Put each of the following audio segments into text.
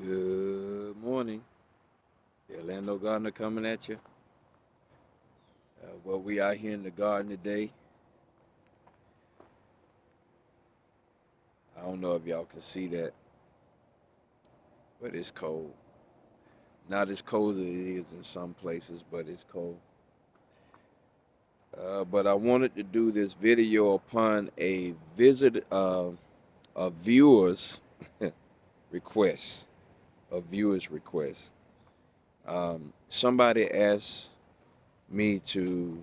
Good morning. The Orlando Gardener coming at you. Well, we out here in the garden today. I don't know if y'all can see that, but it's cold. Not as cold as it is in some places, but it's cold. But I wanted to do this video upon a viewer's request. A viewer's request. Somebody asked me to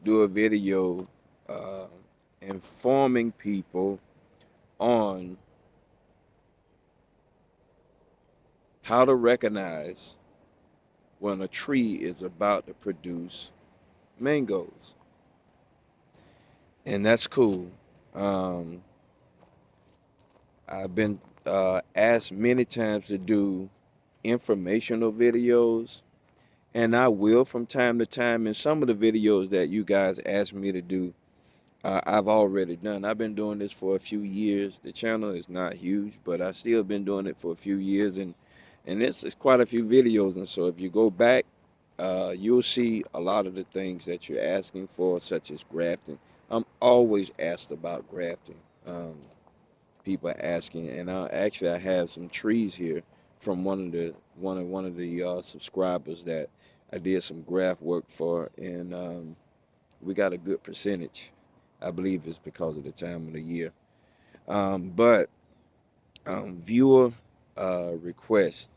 do a video uh, informing people on how to recognize when a tree is about to produce mangoes. And that's cool. Um, I've been asked many times to do informational videos, and I will from time to time. And some of the videos that you guys asked me to do, I've already done. I've been doing this for a few years. The channel is not huge, but I still been doing it for a few years, and it's quite a few videos. And so if you go back, you'll see a lot of the things that you're asking for, such as grafting. I'm always asked about grafting. People are asking, and I have some trees here from one of the subscribers that I did some graft work for, and we got a good percentage. I believe it's because of the time of the year. But viewer request.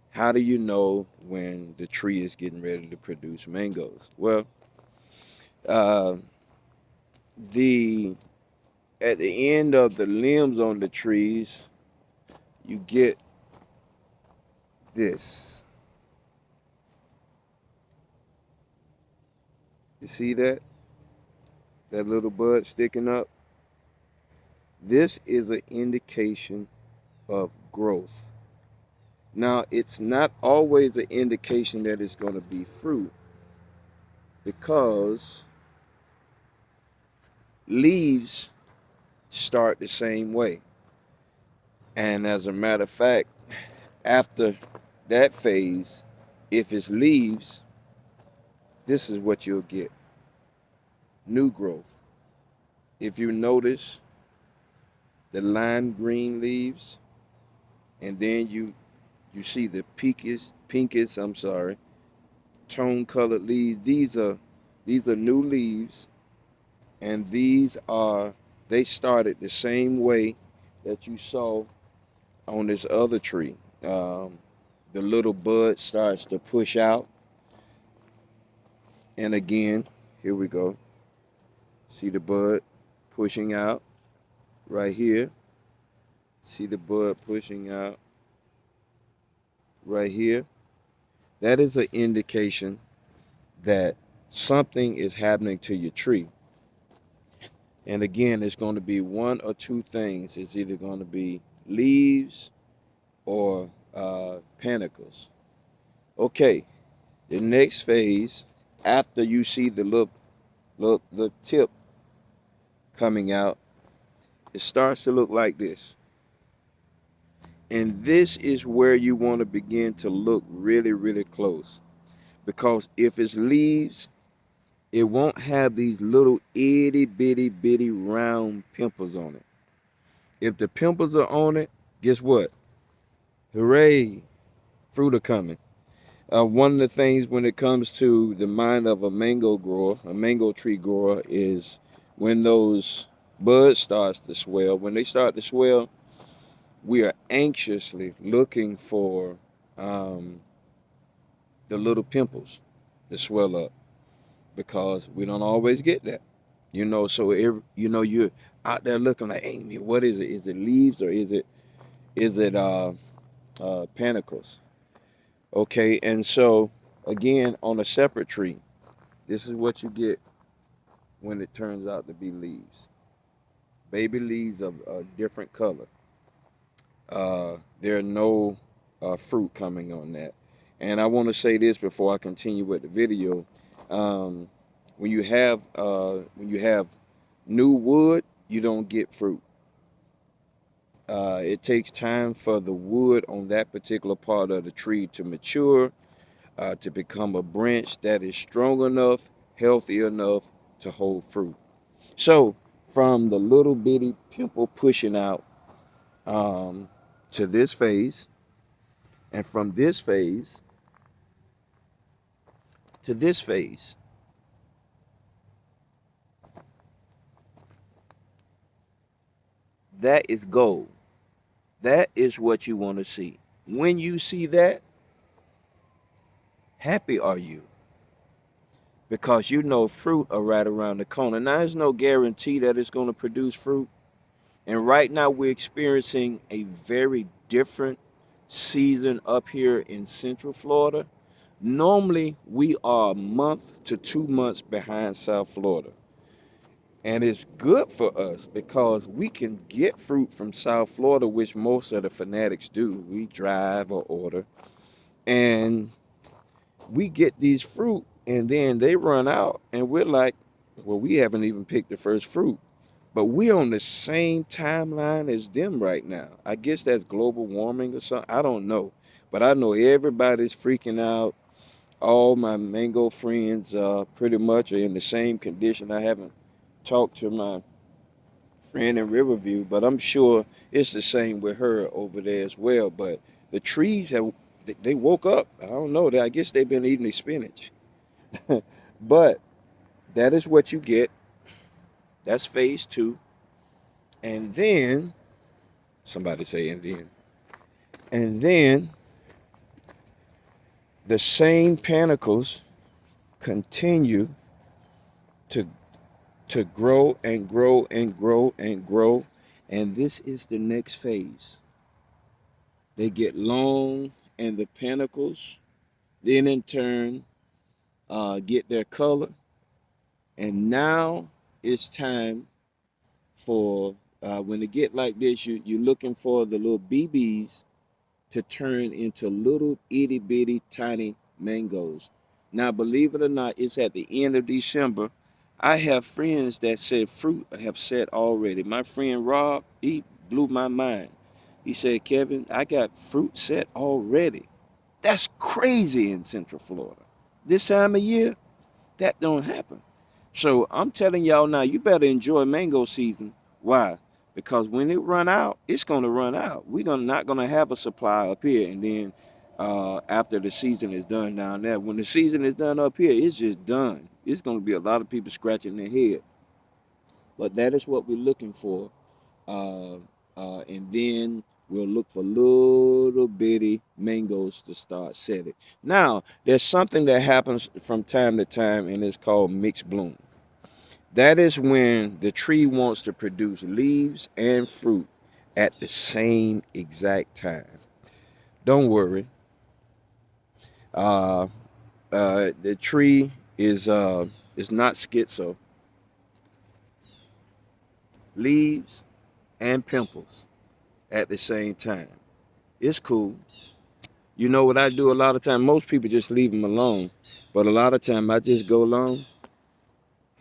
How do you know when the tree is getting ready to produce mangoes? Well, uh, the at the end of the limbs on the trees, you get this. You see that? That little bud sticking up? This is an indication of growth. Now, it's not always an indication that it's going to be fruit because leaves start the same way. And as a matter of fact, after that phase, if it's leaves, this is what you'll get: new growth. If you notice the lime green leaves, and then you see the pinkish, I'm sorry, tone colored leaves. These are new leaves, and they started the same way that you saw on this other tree. The little bud starts to push out, and again, here we go. See the bud pushing out right here. See the bud pushing out right here. That is an indication that something is happening to your tree. And again, it's going to be one or two things. It's either going to be leaves or panicles. Okay, the next phase, after you see the little tip coming out, it starts to look like this. And this is where you want to begin to look really, really close. Because if it's leaves, it won't have these little itty bitty round pimples on it. If the pimples are on it, guess what? Hooray, fruit are coming. One of the things when it comes to the mind of a mango grower, a mango tree grower, is when those buds starts to swell. When they start to swell, we are anxiously looking for the little pimples to swell up because we don't always get that. So you're out there looking like, hey, man, what is it? Is it leaves or is it panicles? Okay, and so again, on a separate tree, this is what you get when it turns out to be leaves. Baby leaves of a different color. There are no fruit coming on that. And I want to say this before I continue with the video. Um, when you have new wood, you don't get fruit. It takes time for the wood on that particular part of the tree to mature, to become a branch that is strong enough, healthy enough to hold fruit. So, from the little bitty pimple pushing out um, to this phase, and from this phase to this phase, that is gold. That is what you want to see. When you see that, happy are you because you know fruit are right around the corner. Now, there's no guarantee that it's going to produce fruit. And right now, we're experiencing a very different season up here in Central Florida. Normally, we are a month to 2 months behind South Florida. And it's good for us because we can get fruit from South Florida, which most of the fanatics do. We drive or order. And we get these fruit, and then they run out. And we're like, well, we haven't even picked the first fruit. But we're on the same timeline as them right now. I guess that's global warming or something. I don't know. But I know everybody's freaking out. All my mango friends pretty much are in the same condition. I haven't talked to my friend in Riverview, but I'm sure it's the same with her over there as well. But the trees have they woke up. I don't know. I guess they've been eating the spinach. But that is what you get. That's phase two. And then somebody say and then the same panicles continue to grow and grow and grow and grow. And this is the next phase. They get long, and the panicles then in turn get their color. And now it's time for when they get like this, you're looking for the little BBs to turn into little itty bitty tiny mangoes. Now, believe it or not, it's at the end of December. I have friends that said fruit have set already. My friend Rob, he blew my mind. He said, Kevin, I got fruit set already. That's crazy in Central Florida. This time of year, that don't happen. So I'm telling y'all now, you better enjoy mango season. Why? Because when it run out, it's gonna run out. We're gonna not gonna have a supply up here, and then after the season is done down there, when the season is done up here, it's just done. It's gonna be a lot of people scratching their head. But that is what we're looking for, uh, and then we'll look for little bitty mangoes to start setting. Now, there's something that happens from time to time, and it's called mixed bloom. That is when the tree wants to produce leaves and fruit at the same exact time. Don't worry. Uh, the tree is not schizo. Leaves and pimples at the same time. It's cool. You know what I do a lot of time? Most people just leave them alone, but a lot of time I just go along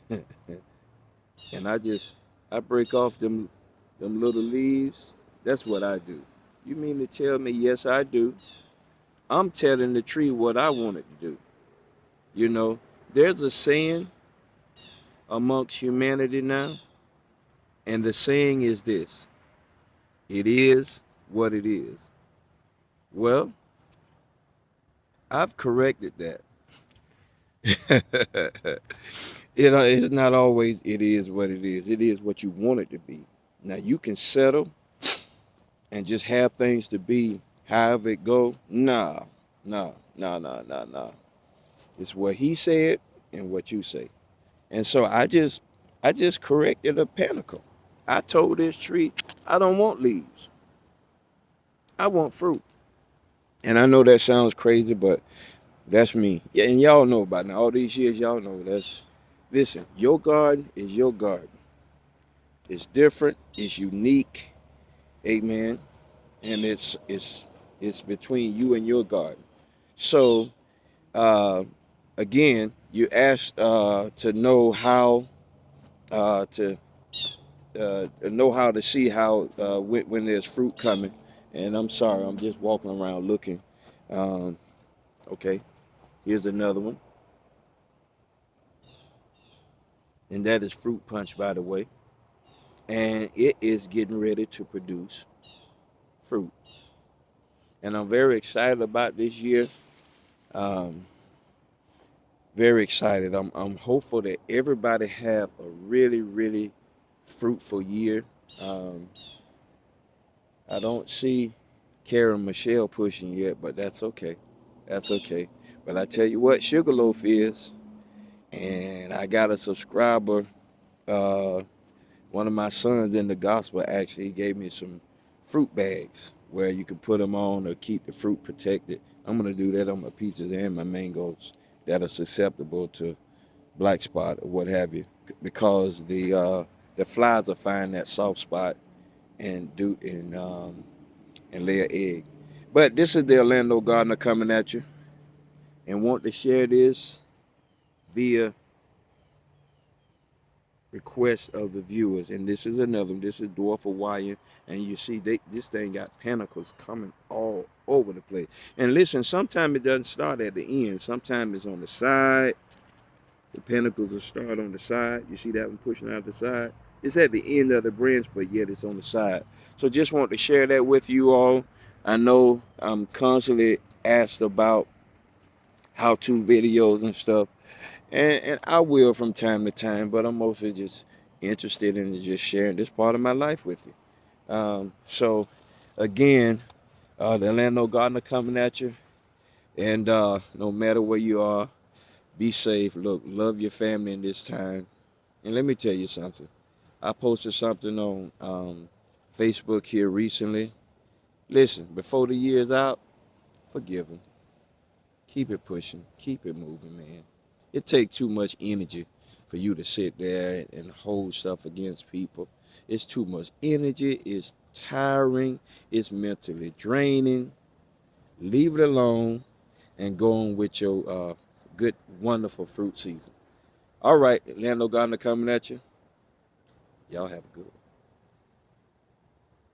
and I break off them little leaves. That's what I do. You mean to tell me? Yes, I do. I'm telling the tree what I want it to do. You know, there's a saying amongst humanity now, and the saying is this: it is what it is. Well, I've corrected that. It's not always it is what it is. It is what you want it to be. Now you can settle and just have things to be however it go. Nah, nah, nah, nah, nah, nah. It's what he said and what you say. And so I just corrected a panicle. I told this tree, I don't want leaves. I want fruit. And I know that sounds crazy, but that's me. Yeah, and y'all know about now. All these years, y'all know that's listen, your garden is your garden. It's different, it's unique, amen. And it's between you and your garden. So uh again, you asked to know how to know how to see how when there's fruit coming. And I'm sorry, I'm just walking around looking. Um, okay, here's another one, and that is fruit punch, by the way. And it is getting ready to produce fruit. And I'm very excited about this year. Um, very excited. I'm hopeful that everybody have a really, really fruitful year. Um, I don't see Karen Michelle pushing yet, but that's okay. That's okay. But I tell you what, Sugarloaf is, and I got a subscriber. Uh, One of my sons in the gospel actually gave me some fruit bags where you can put them on or keep the fruit protected. I'm gonna do that on my peaches and my mangoes that are susceptible to black spot or what have you, because the flies will find that soft spot and lay an egg. But this is the Orlando Gardener coming at you, and want to share this via request of the viewers. And this is another one. This is dwarf Hawaiian, and you see this thing got panicles coming all over the place. And listen, sometimes it doesn't start at the end. Sometimes it's on the side. The panicles will start on the side. You see that one pushing out the side? It's at the end of the branch, but yet it's on the side. So just want to share that with you all. I know I'm constantly asked about how-to videos and stuff, and I will from time to time, but I'm mostly just interested in just sharing this part of my life with you. So again, the Orlando Gardener coming at you, and no matter where you are, be safe. Look, love your family in this time. And let me tell you something. I posted something on Facebook here recently. Listen, before the year's out, forgive them. Keep it pushing. Keep it moving, man. It takes too much energy for you to sit there and hold stuff against people. It's too much energy. It's tiring. It's mentally draining. Leave it alone and go on with your good, wonderful fruit season. All right, Orlando Gardener coming at you. Y'all have a good one.